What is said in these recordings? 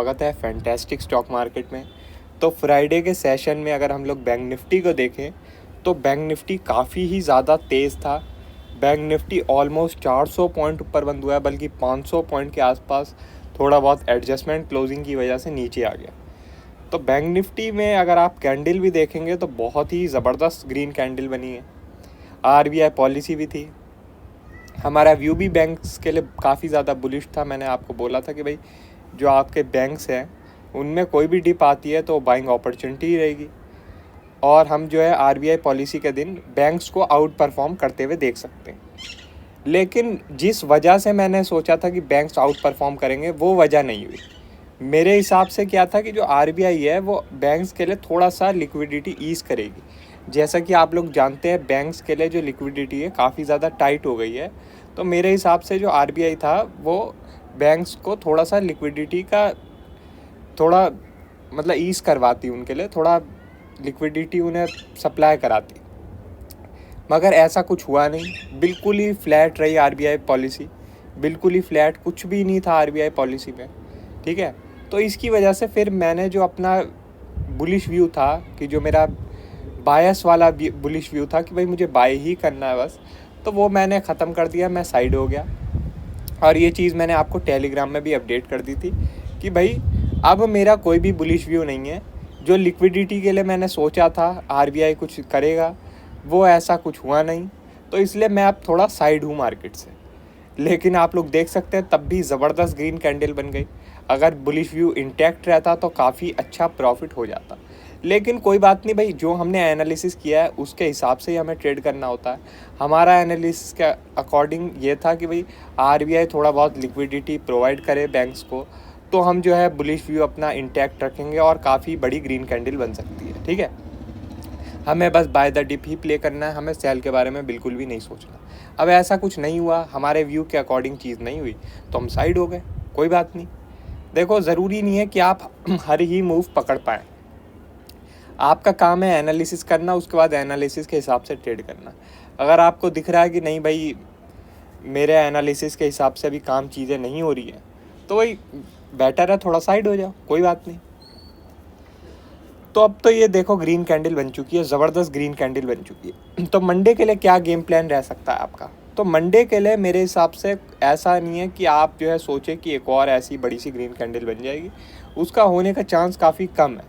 स्वागत है fantastic stock market में। तो फ्राइडे के सेशन में अगर हम लोग बैंक निफ्टी को देखें तो बैंक निफ्टी काफ़ी ही ज़्यादा तेज़ था। बैंक निफ्टी ऑलमोस्ट 400 पॉइंट ऊपर बंद हुआ है, बल्कि 500 पॉइंट के आसपास थोड़ा बहुत एडजस्टमेंट क्लोजिंग की वजह से नीचे आ गया। तो बैंक निफ्टी में अगर आप कैंडल भी देखेंगे तो बहुत ही ज़बरदस्त ग्रीन कैंडल बनी है। आरबीआई पॉलिसी भी थी। हमारा व्यू भी बैंक्स के लिए काफ़ी ज़्यादा बुलिश था। मैंने आपको बोला था कि भाई जो आपके बैंक्स हैं उनमें कोई भी डिप आती है तो बाइंग अपॉर्चुनिटी ही रहेगी, और हम जो है आरबीआई पॉलिसी के दिन बैंक्स को आउट परफॉर्म करते हुए देख सकते हैं। लेकिन जिस वजह से मैंने सोचा था कि बैंक्स आउट परफॉर्म करेंगे वो वजह नहीं हुई। मेरे हिसाब से क्या था कि जो आरबीआई है वो बैंक्स के लिए थोड़ा सा लिक्विडिटी ईज़ करेगी। जैसा कि आप लोग जानते हैं बैंक्स के लिए जो लिक्विडिटी है काफ़ी ज़्यादा टाइट हो गई है। तो मेरे हिसाब से जो आरबीआई था वो बैंक्स को थोड़ा सा लिक्विडिटी का थोड़ा मतलब ईज़ करवाती, उनके लिए थोड़ा लिक्विडिटी उन्हें सप्लाई कराती। मगर ऐसा कुछ हुआ नहीं, बिल्कुल ही फ्लैट रही आरबीआई पॉलिसी, बिल्कुल ही फ्लैट, कुछ भी नहीं था आरबीआई पॉलिसी में। ठीक है, तो इसकी वजह से फिर मैंने जो अपना बुलिश व्यू था, कि जो मेरा बायस वाला बुलिश व्यू था कि भाई मुझे बाय ही करना है बस, तो वो मैंने ख़त्म कर दिया, मैं साइड हो गया। और ये चीज़ मैंने आपको टेलीग्राम में भी अपडेट कर दी थी कि भाई अब मेरा कोई भी बुलिश व्यू नहीं है। जो लिक्विडिटी के लिए मैंने सोचा था आरबीआई कुछ करेगा, वो ऐसा कुछ हुआ नहीं, तो इसलिए मैं अब थोड़ा साइड हूँ मार्केट से। लेकिन आप लोग देख सकते हैं तब भी ज़बरदस्त ग्रीन कैंडल बन गई। अगर बुलिश व्यू इंटैक्ट रहता तो काफ़ी अच्छा प्रॉफिट हो जाता। लेकिन कोई बात नहीं भाई, जो हमने एनालिसिस किया है उसके हिसाब से ही हमें ट्रेड करना होता है। हमारा एनालिसिस के अकॉर्डिंग ये था कि भाई आरबीआई थोड़ा बहुत लिक्विडिटी प्रोवाइड करे बैंक्स को, तो हम जो है बुलिश व्यू अपना इंटैक्ट रखेंगे और काफ़ी बड़ी ग्रीन कैंडल बन सकती है। ठीक है, हमें बस बाय द डिप ही प्ले करना है, हमें सेल के बारे में बिल्कुल भी नहीं सोचना। अब ऐसा कुछ नहीं हुआ, हमारे व्यू के अकॉर्डिंग चीज़ नहीं हुई तो हम साइड हो गए, कोई बात नहीं। देखो, ज़रूरी नहीं है कि आप हर ही मूव पकड़ पाएँ। आपका काम है एनालिसिस करना, उसके बाद एनालिसिस के हिसाब से ट्रेड करना। अगर आपको दिख रहा है कि नहीं भाई मेरे एनालिसिस के हिसाब से अभी काम चीज़ें नहीं हो रही हैं, तो वही बेटर है थोड़ा साइड हो जाओ, कोई बात नहीं। तो अब तो ये देखो ग्रीन कैंडल बन चुकी है, ज़बरदस्त ग्रीन कैंडल बन चुकी है। तो मंडे के लिए क्या गेम प्लान रह सकता है आपका? तो मंडे के लिए मेरे हिसाब से ऐसा नहीं है कि आप जो है सोचें कि एक और ऐसी बड़ी सी ग्रीन कैंडल बन जाएगी, उसका होने का चांस काफ़ी कम है।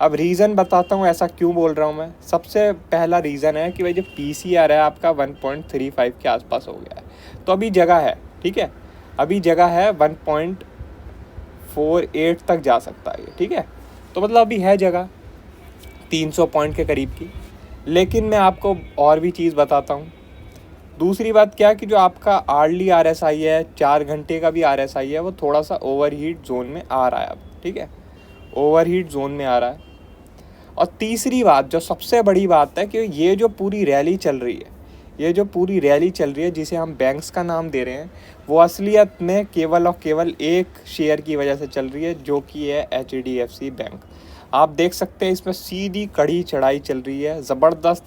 अब रीज़न बताता हूँ ऐसा क्यों बोल रहा हूँ मैं। सबसे पहला रीज़न है कि भाई जो पीसीआर है आपका 1.35 के आसपास हो गया है, तो अभी जगह है। ठीक है, अभी जगह है 1.48 तक जा सकता है ये। ठीक है, तो मतलब अभी है जगह 300 पॉइंट के करीब की। लेकिन मैं आपको और भी चीज़ बताता हूँ। दूसरी बात क्या कि जो आपका आर्ली आरएसआई है, 4 घंटे का भी आरएसआई है, वो थोड़ा सा ओवरहीट जोन में आ रहा है अब। ठीक है, ओवरहीट जोन में आ रहा है। और तीसरी बात, जो सबसे बड़ी बात है, कि ये जो पूरी रैली चल रही है, ये जो पूरी रैली चल रही है जिसे हम बैंक्स का नाम दे रहे हैं, वो असलियत में केवल और केवल एक शेयर की वजह से चल रही है, जो कि है एचडीएफसी बैंक। आप देख सकते हैं इसमें सीधी कड़ी चढ़ाई चल रही है, ज़बरदस्त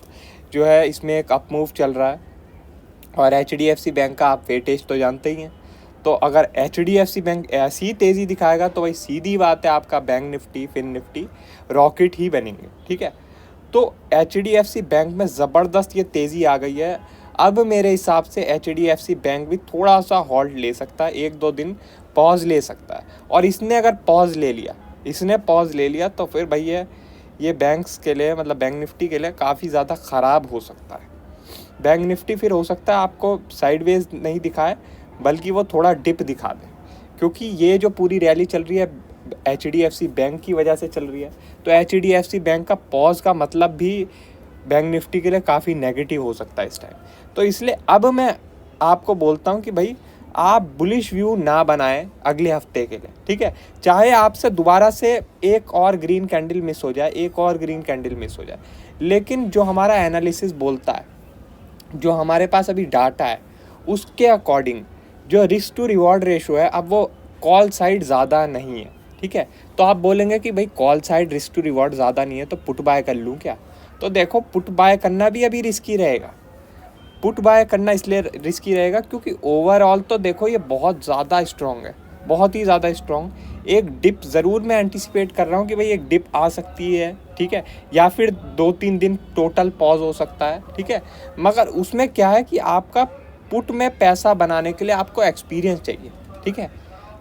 जो है इसमें एक अप मूव चल रहा है। और एचडीएफसी बैंक का आप वेटेज तो जानते ही हैं। तो अगर एचडीएफसी बैंक ऐसी तेज़ी दिखाएगा तो भाई सीधी बात है आपका बैंक निफ्टी, फिन निफ्टी रॉकेट ही बनेंगे। ठीक है, तो एचडीएफसी बैंक में ज़बरदस्त ये तेज़ी आ गई है। अब मेरे हिसाब से एचडीएफसी बैंक भी थोड़ा सा हॉल्ट ले सकता है, 1-2 दिन पॉज ले सकता है। और इसने अगर पॉज ले लिया, तो फिर भैया ये बैंक्स के लिए, मतलब बैंक निफ्टी के लिए काफ़ी ज़्यादा ख़राब हो सकता है। बैंक निफ्टी फिर हो सकता है आपको साइडवेज नहीं दिखाए, बल्कि वो थोड़ा डिप दिखा दे, क्योंकि ये जो पूरी रैली चल रही है एचडीएफसी बैंक की वजह से चल रही है। तो एचडीएफसी बैंक का पॉज का मतलब भी बैंक निफ्टी के लिए काफ़ी नेगेटिव हो सकता है इस टाइम। तो इसलिए अब मैं आपको बोलता हूँ कि भाई आप बुलिश व्यू ना बनाएं अगले हफ्ते के लिए। ठीक है, चाहे आपसे दोबारा से एक और ग्रीन कैंडल मिस हो जाए, लेकिन जो हमारा एनालिसिस बोलता है, जो हमारे पास अभी डाटा है, उसके अकॉर्डिंग जो रिस्क टू रिवॉर्ड रेशो है, अब वो कॉल साइड ज़्यादा नहीं है। ठीक है, तो आप बोलेंगे कि भाई call side risk to reward ज़्यादा नहीं है तो पुट बाय कर लूँ क्या? तो देखो, पुट बाय करना भी अभी रिस्की रहेगा। पुट बाय करना इसलिए रिस्की रहेगा क्योंकि ओवरऑल तो देखो ये बहुत ज़्यादा स्ट्रॉन्ग है, बहुत ही ज़्यादा स्ट्रॉन्ग। एक डिप ज़रूर मैं एंटिसिपेट कर रहा हूँ कि भाई एक डिप आ सकती है, ठीक है, या फिर 2-3 दिन टोटल पॉज हो सकता है, ठीक है। मगर उसमें क्या है कि आपका पुट में पैसा बनाने के लिए आपको एक्सपीरियंस चाहिए, ठीक है।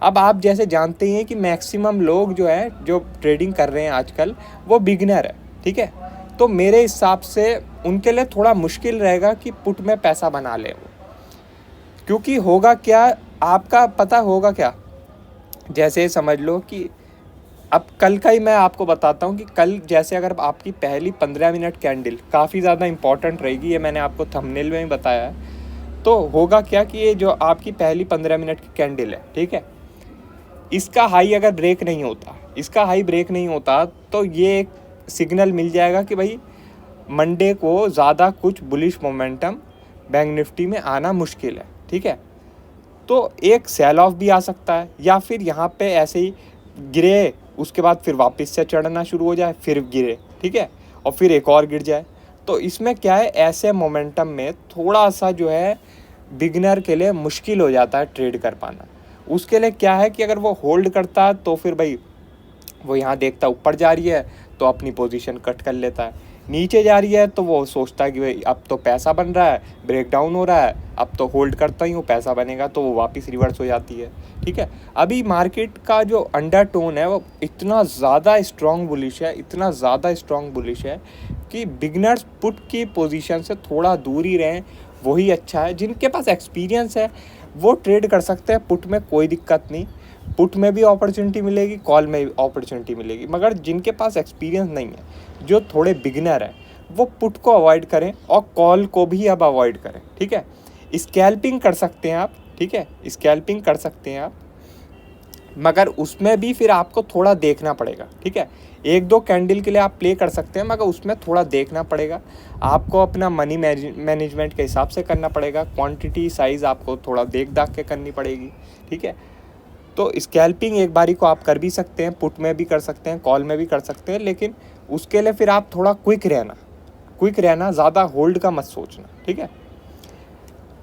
अब आप जैसे जानते ही हैं कि मैक्सिमम लोग जो है जो ट्रेडिंग कर रहे हैं आजकल वो बिगिनर है, ठीक है। तो मेरे हिसाब से उनके लिए थोड़ा मुश्किल रहेगा कि पुट में पैसा बना ले वो, क्योंकि होगा क्या, आपका पता होगा क्या, जैसे समझ लो कि अब कल का ही मैं आपको बताता हूँ कि कल जैसे अगर आपकी पहली 15 मिनट कैंडल काफ़ी ज़्यादा इंपॉर्टेंट रहेगी, ये मैंने आपको थंबनेल में ही बताया है। तो होगा क्या कि ये जो आपकी पहली 15 मिनट की कैंडल है, ठीक है, इसका हाई अगर ब्रेक नहीं होता, इसका हाई ब्रेक नहीं होता तो ये एक सिग्नल मिल जाएगा कि भाई मंडे को ज़्यादा कुछ बुलिश मोमेंटम बैंक निफ्टी में आना मुश्किल है, ठीक है। तो एक सेल ऑफ भी आ सकता है, या फिर यहाँ पे ऐसे ही गिरे, उसके बाद फिर वापस से चढ़ना शुरू हो जाए, फिर गिरे, ठीक है, और फिर एक और गिर जाए। तो इसमें क्या है, ऐसे मोमेंटम में थोड़ा सा जो है बिगनर के लिए मुश्किल हो जाता है ट्रेड कर पाना। उसके लिए क्या है कि अगर वो होल्ड करता है तो फिर भाई वो यहाँ देखता ऊपर जा रही है तो अपनी पोजीशन कट कर लेता है, नीचे जा रही है तो वो सोचता है कि भाई अब तो पैसा बन रहा है, ब्रेक डाउन हो रहा है, अब तो होल्ड करता ही हूँ, पैसा बनेगा, तो वो वापस रिवर्स हो जाती है, ठीक है। अभी मार्केट का जो अंडरटोन है वो इतना ज़्यादा स्ट्रॉन्ग बुलिश है, इतना ज़्यादा स्ट्रॉन्ग बुलिश है कि बिगनर्स पुट की पोजीशन से थोड़ा दूर ही रहें, वही अच्छा है। जिनके पास एक्सपीरियंस है वो ट्रेड कर सकते हैं पुट में, कोई दिक्कत नहीं, पुट में भी अपॉर्चुनिटी मिलेगी, कॉल में भी अपॉर्चुनिटी मिलेगी। मगर जिनके पास एक्सपीरियंस नहीं है, जो थोड़े बिगिनर हैं, वो पुट को अवॉइड करें और कॉल को भी अब अवॉइड करें, ठीक है। स्कैल्पिंग कर सकते हैं आप, ठीक है, स्कैल्पिंग कर सकते हैं आप, मगर उसमें भी फिर आपको थोड़ा देखना पड़ेगा, ठीक है। 1-2 कैंडल के लिए आप प्ले कर सकते हैं, मगर उसमें थोड़ा देखना पड़ेगा, आपको अपना मनी मैनेजमेंट के हिसाब से करना पड़ेगा, क्वांटिटी साइज़ आपको थोड़ा देख दाख के करनी पड़ेगी, ठीक है। तो स्कैल्पिंग एक बारी को आप कर भी सकते हैं, पुट में भी कर सकते हैं, कॉल में भी कर सकते हैं, लेकिन उसके लिए फिर आप थोड़ा क्विक रहना, ज़्यादा होल्ड का मत सोचना, ठीक है।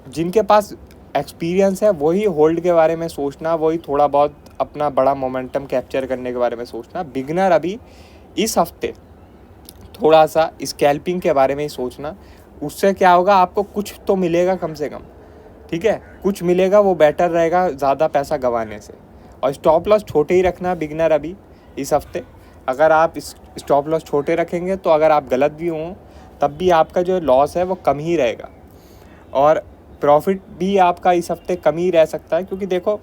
जिनके पास एक्सपीरियंस है वही होल्ड के बारे में सोचना, वही थोड़ा बहुत अपना बड़ा मोमेंटम कैप्चर करने के बारे में सोचना। बिगनर अभी इस हफ्ते थोड़ा सा स्कैल्पिंग के बारे में ही सोचना, उससे क्या होगा, आपको कुछ तो मिलेगा कम से कम, ठीक है, कुछ मिलेगा, वो बेटर रहेगा ज़्यादा पैसा गंवाने से। और स्टॉप लॉस छोटे ही रखना बिगनर अभी इस हफ्ते। अगर आप स्टॉप लॉस छोटे रखेंगे तो अगर आप गलत भी हों तब भी आपका जो लॉस है वो कम ही रहेगा, और प्रॉफिट भी आपका इस हफ्ते कम ही रह सकता है। क्योंकि देखो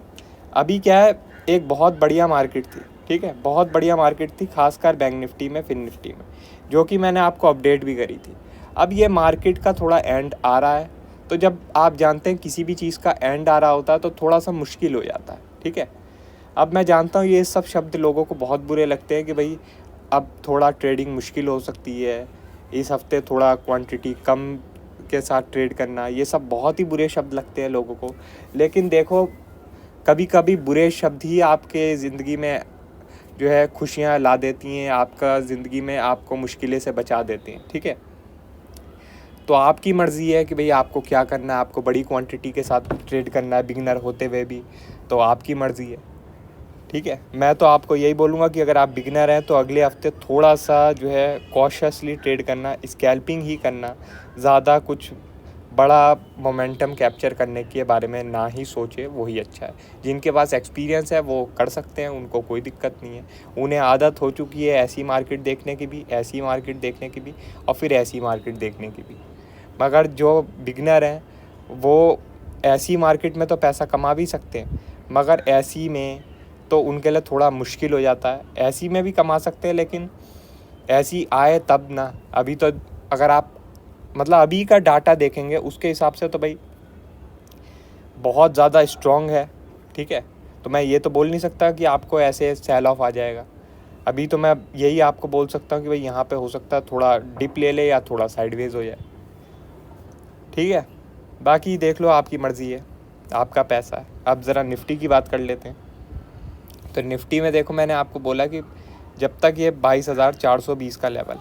अभी क्या है, एक बहुत बढ़िया मार्केट थी, ठीक है, बहुत बढ़िया मार्केट थी, खासकर बैंक निफ्टी में, फिन निफ्टी में, जो कि मैंने आपको अपडेट भी करी थी। अब ये मार्केट का थोड़ा एंड आ रहा है, तो जब आप जानते हैं किसी भी चीज़ का एंड आ रहा होता है तो थोड़ा सा मुश्किल हो जाता है, ठीक है। अब मैं जानता हूँ ये सब शब्द लोगों को बहुत बुरे लगते हैं कि भाई अब थोड़ा ट्रेडिंग मुश्किल हो सकती है, इस हफ्ते थोड़ा क्वांटिटी कम के साथ ट्रेड करना, ये सब बहुत ही बुरे शब्द लगते हैं लोगों को। लेकिन देखो कभी कभी बुरे शब्द ही आपके ज़िंदगी में जो है खुशियाँ ला देती हैं, आपका ज़िंदगी में आपको मुश्किलें से बचा देते हैं, ठीक है। तो आपकी मर्ज़ी है कि भाई आपको क्या करना है, आपको बड़ी क्वांटिटी के साथ ट्रेड करना है बिगिनर होते हुए भी, तो आपकी मर्ज़ी है, ठीक है। मैं तो आपको यही बोलूँगा कि अगर आप बिगिनर हैं तो अगले हफ्ते थोड़ा सा जो है कॉशियसली ट्रेड करना, स्कैल्पिंग ही करना, ज़्यादा कुछ बड़ा मोमेंटम कैप्चर करने के बारे में ना ही सोचे, वही अच्छा है। जिनके पास एक्सपीरियंस है वो कर सकते हैं, उनको कोई दिक्कत नहीं है, उन्हें आदत हो चुकी है ऐसी मार्केट देखने की भी, ऐसी मार्केट देखने की भी, और फिर ऐसी मार्केट देखने की भी। मगर जो बिगनर हैं वो ऐसी मार्केट में तो पैसा कमा भी सकते हैं, मगर ऐसी में तो उनके लिए थोड़ा मुश्किल हो जाता है। ऐसी में भी कमा सकते हैं, लेकिन ऐसी आए तब ना। अभी तो अगर आप मतलब अभी का डाटा देखेंगे उसके हिसाब से तो भाई बहुत ज़्यादा स्ट्रॉन्ग है, ठीक है। तो मैं ये तो बोल नहीं सकता कि आपको ऐसे सेल ऑफ आ जाएगा। अभी तो मैं यही आपको बोल सकता हूँ कि भाई यहाँ पे हो सकता है थोड़ा डिप ले ले या थोड़ा साइडवेज हो जाए, ठीक है। बाकी देख लो, आपकी मर्ज़ी है, आपका पैसा है। अब ज़रा निफ्टी की बात कर लेते हैं। तो निफ्टी में देखो मैंने आपको बोला कि जब तक ये 22,420 का लेवल,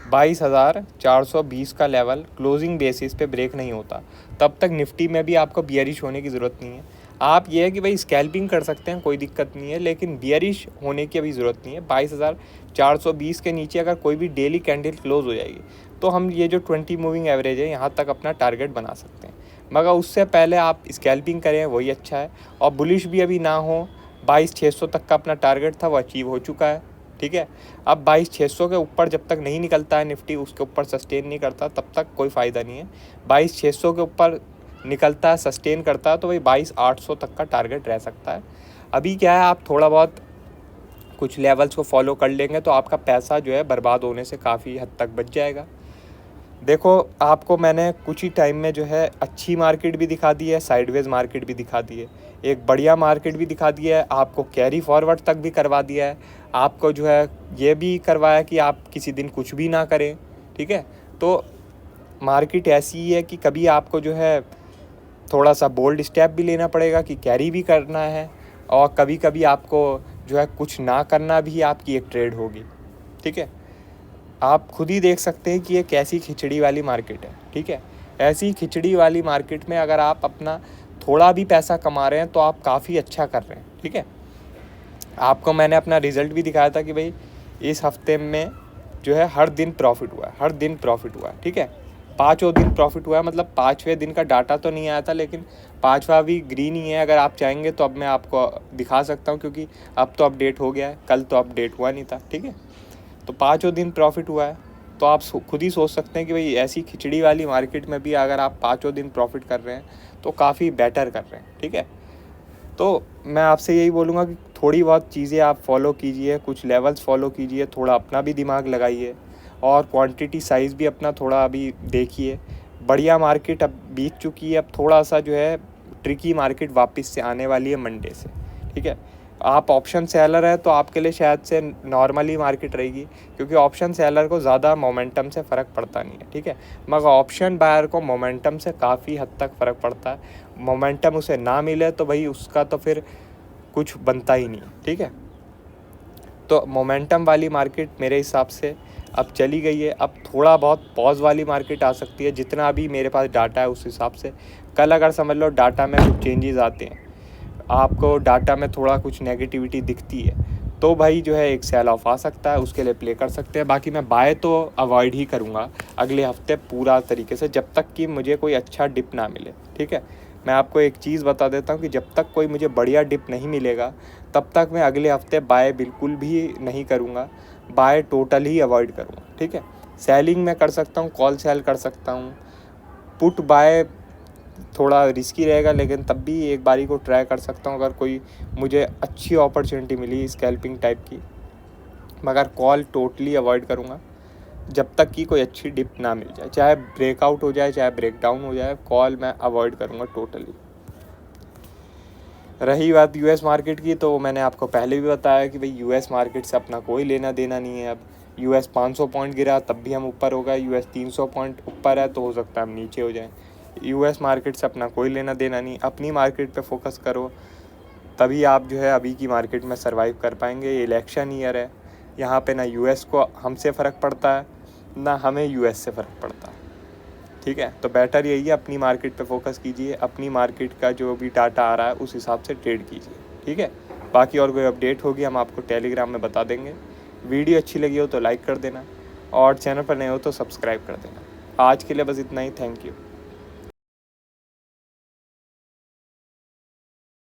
22,420 का लेवल क्लोजिंग बेसिस पे ब्रेक नहीं होता, तब तक निफ्टी में भी आपको बियरिश होने की ज़रूरत नहीं है। आप ये है कि भाई स्कैल्पिंग कर सकते हैं, कोई दिक्कत नहीं है, लेकिन बियरिश होने की अभी ज़रूरत नहीं है। 22,420 के नीचे अगर कोई भी डेली कैंडल क्लोज हो जाएगी तो हम ये जो 20 मूविंग एवरेज है यहाँ तक अपना टारगेट बना सकते हैं, मगर उससे पहले आप स्कैल्पिंग करें वही अच्छा है। और बुलिश भी अभी ना हो, 22,600 तक का अपना टारगेट था वो अचीव हो चुका है, ठीक है। अब 22,600 के ऊपर जब तक नहीं निकलता है निफ्टी, उसके ऊपर सस्टेन नहीं करता, तब तक कोई फ़ायदा नहीं है। 22,600 के ऊपर निकलता है, सस्टेन करता है, तो भाई 22,800 तक का टारगेट रह सकता है। अभी क्या है, आप थोड़ा बहुत कुछ लेवल्स को फॉलो कर लेंगे तो आपका पैसा जो है बर्बाद होने से काफ़ी हद तक बच जाएगा। देखो, आपको मैंने कुछ ही टाइम में जो है अच्छी मार्केट भी दिखा दी है, साइडवेज मार्केट भी दिखा दी है, एक बढ़िया मार्केट भी दिखा दिया है, आपको कैरी फॉरवर्ड तक भी करवा दिया है, आपको जो है ये भी करवाया कि आप किसी दिन कुछ भी ना करें, ठीक है। तो मार्केट ऐसी ही है कि कभी आपको जो है थोड़ा सा बोल्ड स्टेप भी लेना पड़ेगा कि कैरी भी करना है, और कभी कभी आपको जो है कुछ ना करना भी आपकी एक ट्रेड होगी, ठीक है। आप खुद ही देख सकते हैं कि ये कैसी खिचड़ी वाली मार्केट है, ठीक है। ऐसी खिचड़ी वाली मार्केट में अगर आप अपना थोड़ा भी पैसा कमा रहे हैं तो आप काफ़ी अच्छा कर रहे हैं, ठीक है। आपको मैंने अपना रिज़ल्ट भी दिखाया था कि भाई इस हफ्ते में जो है हर दिन प्रॉफिट हुआ है, हर दिन प्रॉफिट हुआ है, ठीक है। पाँचों दिन प्रॉफिट हुआ है, मतलब 5वें दिन का डाटा तो नहीं आया था, लेकिन 5वां भी ग्रीन ही है। अगर आप चाहेंगे तो अब मैं आपको दिखा सकता हूँ, क्योंकि अब तो अपडेट हो गया है, कल तो अपडेट हुआ नहीं था, ठीक है। तो 5 दिन प्रॉफिट हुआ है, तो आप खुद ही सोच सकते हैं कि भाई ऐसी खिचड़ी वाली मार्केट में भी अगर आप 5 दिन प्रॉफिट कर रहे हैं तो काफ़ी बेटर कर रहे हैं, ठीक है। तो मैं आपसे यही बोलूँगा कि थोड़ी बहुत चीज़ें आप फॉलो कीजिए, कुछ लेवल्स फॉलो कीजिए, थोड़ा अपना भी दिमाग लगाइए, और क्वांटिटी साइज़ भी अपना थोड़ा अभी देखिए। बढ़िया मार्केट अब बीत चुकी है, अब थोड़ा सा जो है ट्रिकी मार्केट वापस से आने वाली है मंडे से, ठीक है। आप ऑप्शन सेलर है तो आपके लिए शायद से नॉर्मली मार्केट रहेगी, क्योंकि ऑप्शन सेलर को ज़्यादा मोमेंटम से फ़र्क पड़ता नहीं है, ठीक है। मगर ऑप्शन बायर को मोमेंटम से काफ़ी हद तक फ़र्क पड़ता है। मोमेंटम उसे ना मिले तो भाई उसका तो फिर कुछ बनता ही नहीं, ठीक है। तो मोमेंटम वाली मार्केट मेरे हिसाब से अब चली गई है। अब थोड़ा बहुत पॉज वाली मार्केट आ सकती है, जितना अभी मेरे पास डाटा है उस हिसाब से। कल अगर समझ लो डाटा में कुछ चेंजेस आते हैं, आपको डाटा में थोड़ा कुछ नेगेटिविटी दिखती है, तो भाई जो है एक सेल ऑफ आ सकता है, उसके लिए प्ले कर सकते हैं। बाकी मैं बाय तो अवॉइड ही करूँगा अगले हफ्ते पूरा तरीके से, जब तक कि मुझे कोई अच्छा डिप ना मिले, ठीक है। मैं आपको एक चीज़ बता देता हूँ कि जब तक कोई मुझे बढ़िया डिप नहीं मिलेगा तब तक मैं अगले हफ्ते बाय बिल्कुल भी नहीं करूँगा, बाय टोटल ही अवॉइड करूँगा, ठीक है। सेलिंग मैं कर सकता हूँ, कॉल सेल कर सकता हूँ, पुट बाय थोड़ा रिस्की रहेगा, लेकिन तब भी एक बारी को ट्राई कर सकता हूँ अगर कोई मुझे अच्छी अपॉर्चुनिटी मिली स्कैल्पिंग टाइप की। मगर कॉल टोटली अवॉइड करूँगा जब तक कि कोई अच्छी डिप ना मिल जाए, चाहे ब्रेकआउट हो जाए चाहे ब्रेकडाउन हो जाए, कॉल मैं अवॉइड करूँगा टोटली। रही बात यूएस मार्केट की, तो मैंने आपको पहले भी बताया कि भाई यूएस मार्केट से अपना कोई लेना देना नहीं है। अब यूएस 500 पॉइंट गिरा तब भी हम ऊपर हो गए, यूएस 300 पॉइंट ऊपर है तो हो सकता है हम नीचे हो जाएं। यूएस मार्केट से अपना कोई लेना देना नहीं, अपनी मार्केट पे फोकस करो, तभी आप जो है अभी की मार्केट में सर्वाइव कर पाएंगे। ये इलेक्शन ईयर है, यहाँ पे ना यूएस को हमसे फ़र्क पड़ता है ना हमें यूएस से फ़र्क पड़ता है, ठीक है। तो बेटर यही है, अपनी मार्केट पे फोकस कीजिए, अपनी मार्केट का जो भी डाटा आ रहा है उस हिसाब से ट्रेड कीजिए, ठीक है। बाकी और कोई अपडेट होगी हम आपको टेलीग्राम में बता देंगे। वीडियो अच्छी लगी हो तो लाइक कर देना, और चैनल पर नए हो तो सब्सक्राइब कर देना। आज के लिए बस इतना ही, थैंक यू।